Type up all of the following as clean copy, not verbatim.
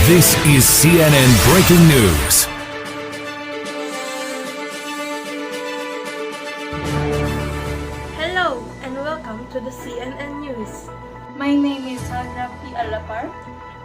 This is CNN Breaking News. Hello and welcome to the CNN News. My name is Sandra P. Alapar.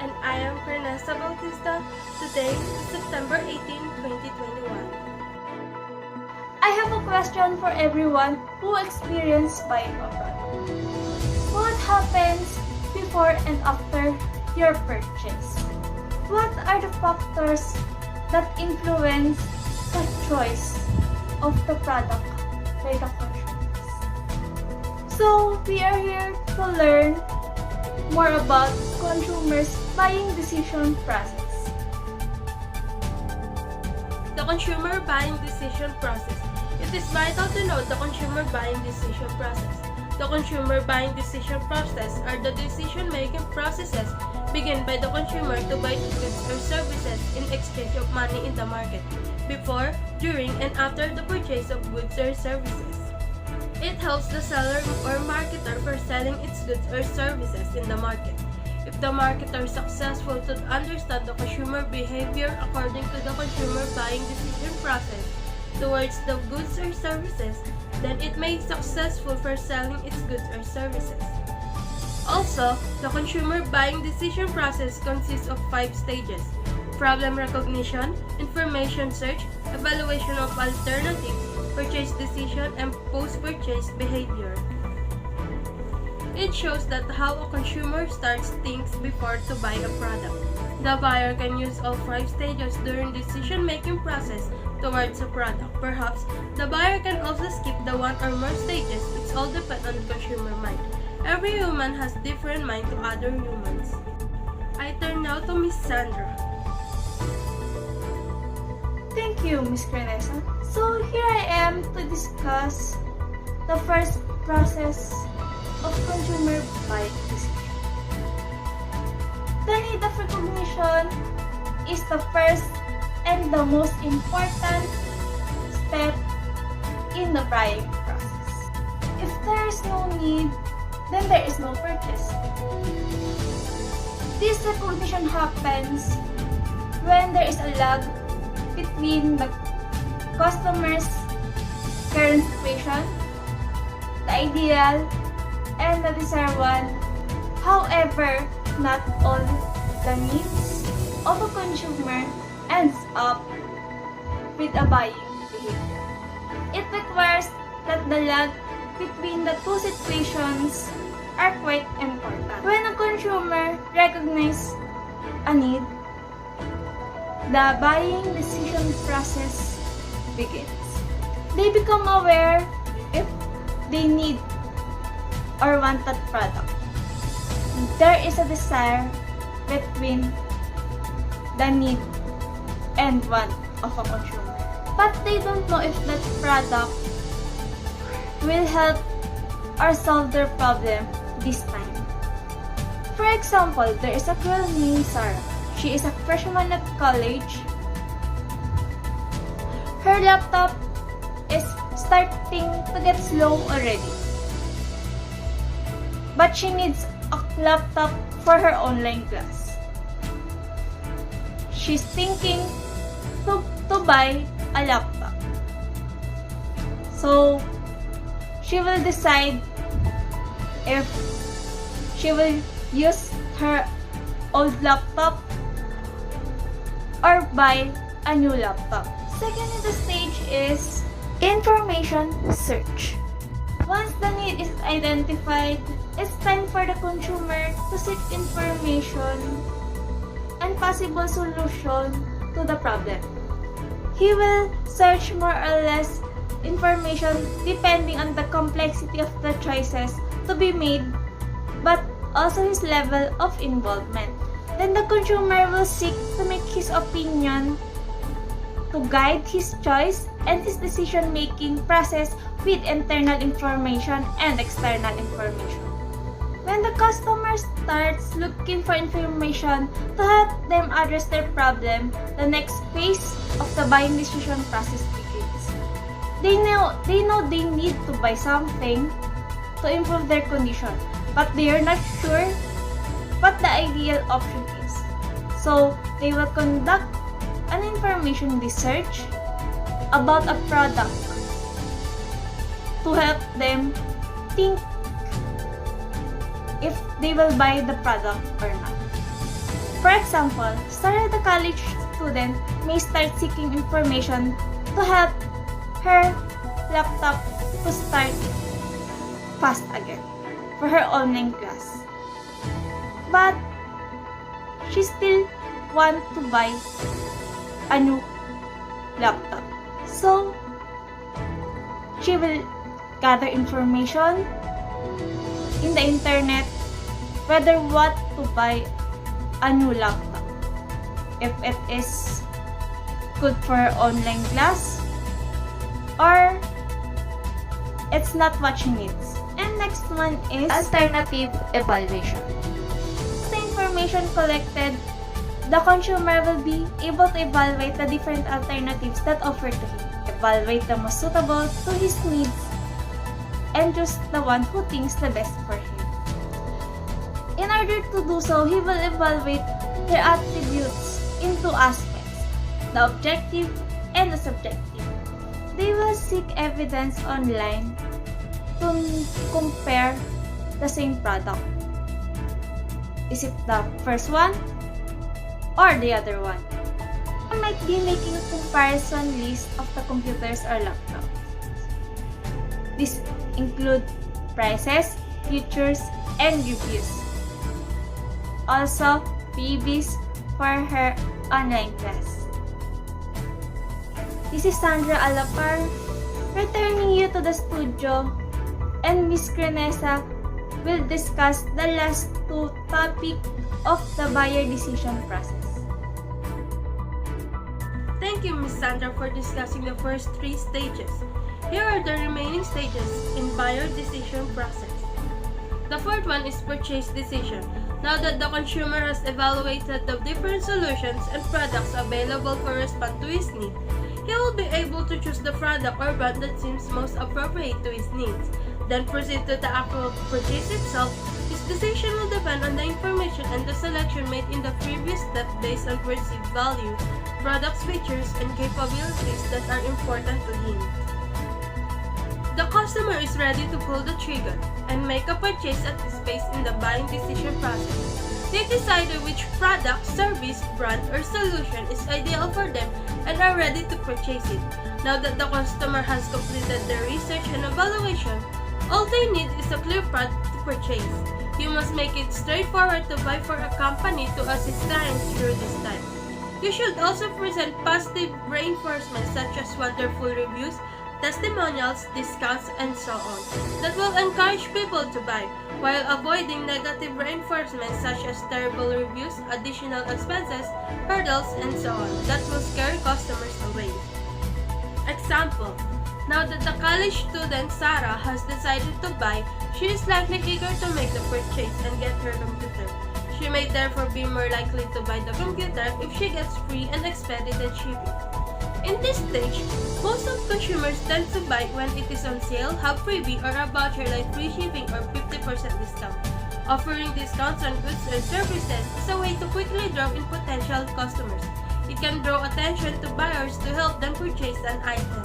And I am Fernessa Bautista. Today is September 18, 2021. I have a question for everyone who experienced buying a product. What happens before and after your purchase? What are the factors that influence the choice of the product by the consumers? So, we are here to learn more about consumers' buying decision process. The consumer buying decision process. It is vital to know the consumer buying decision process. The consumer buying decision process are the decision-making processes begun by the consumer to buy goods or services in exchange of money in the market, before, during, and after the purchase of goods or services. It helps the seller or marketer for selling its goods or services in the market. If the marketer is successful to understand the consumer behavior according to the consumer buying decision process towards the goods or services, then it may be successful for selling its goods or services. Also, the consumer buying decision process consists of 5 stages: problem recognition, information search, evaluation of alternatives, purchase decision, and post-purchase behavior. It shows that how a consumer starts things before to buy a product. The buyer can use all 5 stages during decision-making process towards a product. Perhaps, the buyer can also skip the 1 or more stages. It all depends on the consumer mind. Every human has different mind to other humans. I turn now to Miss Sandra. Thank you, Ms. Fernessa. So, here I am to discuss the first process of consumer buying decision. The need of recognition is the first and the most important step in the buying process. If there is no need, then there is no purchase. This recognition happens when there is a lag between the customer's current situation, the ideal, and the desired one. However, not all the needs of a consumer ends up with a buying behavior. It requires that the lag between the two situations are quite important. When a consumer recognizes a need, the buying decision process begins. They become aware if they need or want that product. There is a desire between the need and want of a consumer. But they don't know if that product will help or solve their problem this time. For example, there is a girl named Sarah. She is a freshman at college. Her laptop is starting to get slow already. But she needs a laptop for her online class. She's thinking to buy a laptop. So, she will decide if she will use her old laptop or buy a new laptop. Second in the stage is information search. Once the need is identified, it's time for the consumer to seek information and possible solution to the problem. He will search more or less information depending on the complexity of the choices to be made, but also his level of involvement. Then the consumer will seek to make his opinion to guide his choice and his decision-making process with internal information and external information. When the customer starts looking for information to help them address their problem, the next phase of the buying decision process begins. They know they need to buy something to improve their condition, but they are not sure what the ideal option is. So, they will conduct an information research about a product to help them think if they will buy the product or not. For example, Sarah, the college student, may start seeking information to help her laptop to start fast again for her online class. But she still want to buy a new laptop. So, she will gather information in the internet whether what to buy a new laptop. If it is good for online class or it's not what she needs. And next one is Alternative evaluation. the information collected, the consumer will be able to evaluate the different alternatives that offer to him, evaluate the most suitable to his needs, and choose the one who thinks the best for him. In order to do so, he will evaluate their attributes in two aspects, the objective and the subjective. They will seek evidence online to compare the same product. Is it the first one or the other one? I might be making a comparison list of the computers or laptops. This include prices, features, and reviews. Also, freebies for her online class. This is Sandra Alapar, returning you to the studio, and Miss Crenesa will discuss the last two topics of the buyer decision process. Thank you, Ms. Sandra, for discussing the first three stages. Here are the remaining stages in buyer decision process. The fourth one is purchase decision. Now that the consumer has evaluated the different solutions and products available to respond to his need, he will be able to choose the product or brand that seems most appropriate to his needs. Then proceed to the actual purchase itself. His decision will depend on the information and the selection made in the previous step based on perceived value, products, features, and capabilities that are important to him. The customer is ready to pull the trigger and make a purchase at this phase in the buying decision process. They decided which product, service, brand, or solution is ideal for them and are ready to purchase it. Now that the customer has completed their research and evaluation, all they need is a clear path to purchase. You must make it straightforward to buy for a company to assist clients through this time. You should also present positive reinforcements such as wonderful reviews, testimonials, discounts, and so on, that will encourage people to buy, while avoiding negative reinforcements such as terrible reviews, additional expenses, hurdles, and so on, that will scare customers away. Example: now that the college student Sarah has decided to buy, she is likely eager to make the purchase and get her computer. She may therefore be more likely to buy the computer if she gets free and expedited shipping. In this stage, most of consumers tend to buy when it is on sale, have freebie or a voucher like free shipping or 50% discount. Offering discounts on goods and services is a way to quickly draw in potential customers. It can draw attention to buyers to help them purchase an item.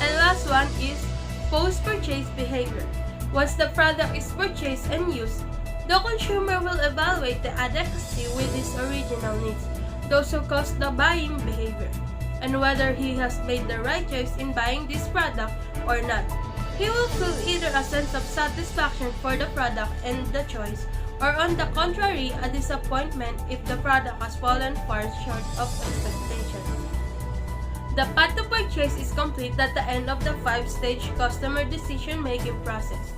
And last one is post-purchase behavior. Once the product is purchased and used, the consumer will evaluate the adequacy with his original needs, those who caused the buying behavior, and whether he has made the right choice in buying this product or not. He will feel either a sense of satisfaction for the product and the choice, or on the contrary, a disappointment if the product has fallen far short of expectations. The path to purchase is complete at the end of the 5-stage customer decision-making process.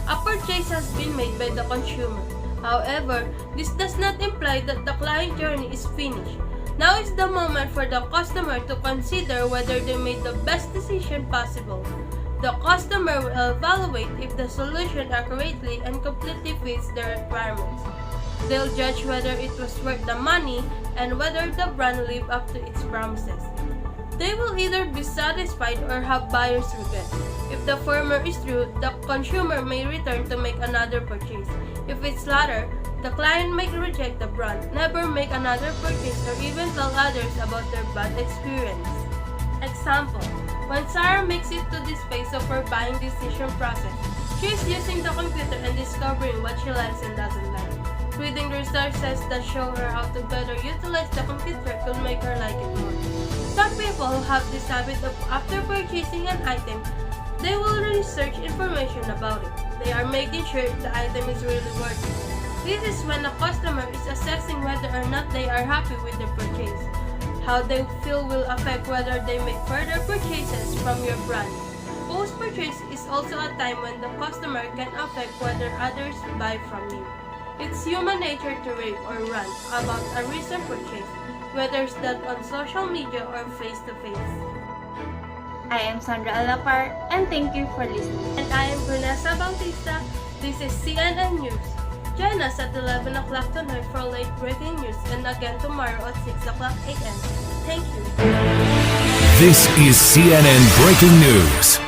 A purchase has been made by the consumer. However, this does not imply that the client journey is finished. Now is the moment for the customer to consider whether they made the best decision possible. The customer will evaluate if the solution accurately and completely fits their requirements. They'll judge whether it was worth the money and whether the brand lived up to its promises. They will either be satisfied or have buyer's regret. If the former is true, the consumer may return to make another purchase. If it's latter, The client may reject the brand, never make another purchase, or even tell others about their bad experience. Example, when Sarah makes it to this phase of her buying decision process, she is using the computer and discovering what she likes and doesn't like. Reading resources that show her how to better utilize the computer could make her like it more. Some people have this habit of after purchasing an item, they will research information about it. They are making sure the item is really worth it. This is when a customer is assessing whether or not they are happy with the purchase. How they feel will affect whether they make further purchases from your brand. Post-purchase is also a time when the customer can affect whether others buy from you. It's human nature to rave or rant about a recent purchase, whether that on social media or face-to-face. I am Sandra Alapar, and thank you for listening. And I am Vanessa Bautista. This is CNN News. Join us at 11 o'clock tonight for late breaking news and again tomorrow at 6 o'clock a.m. Thank you. This is CNN Breaking News.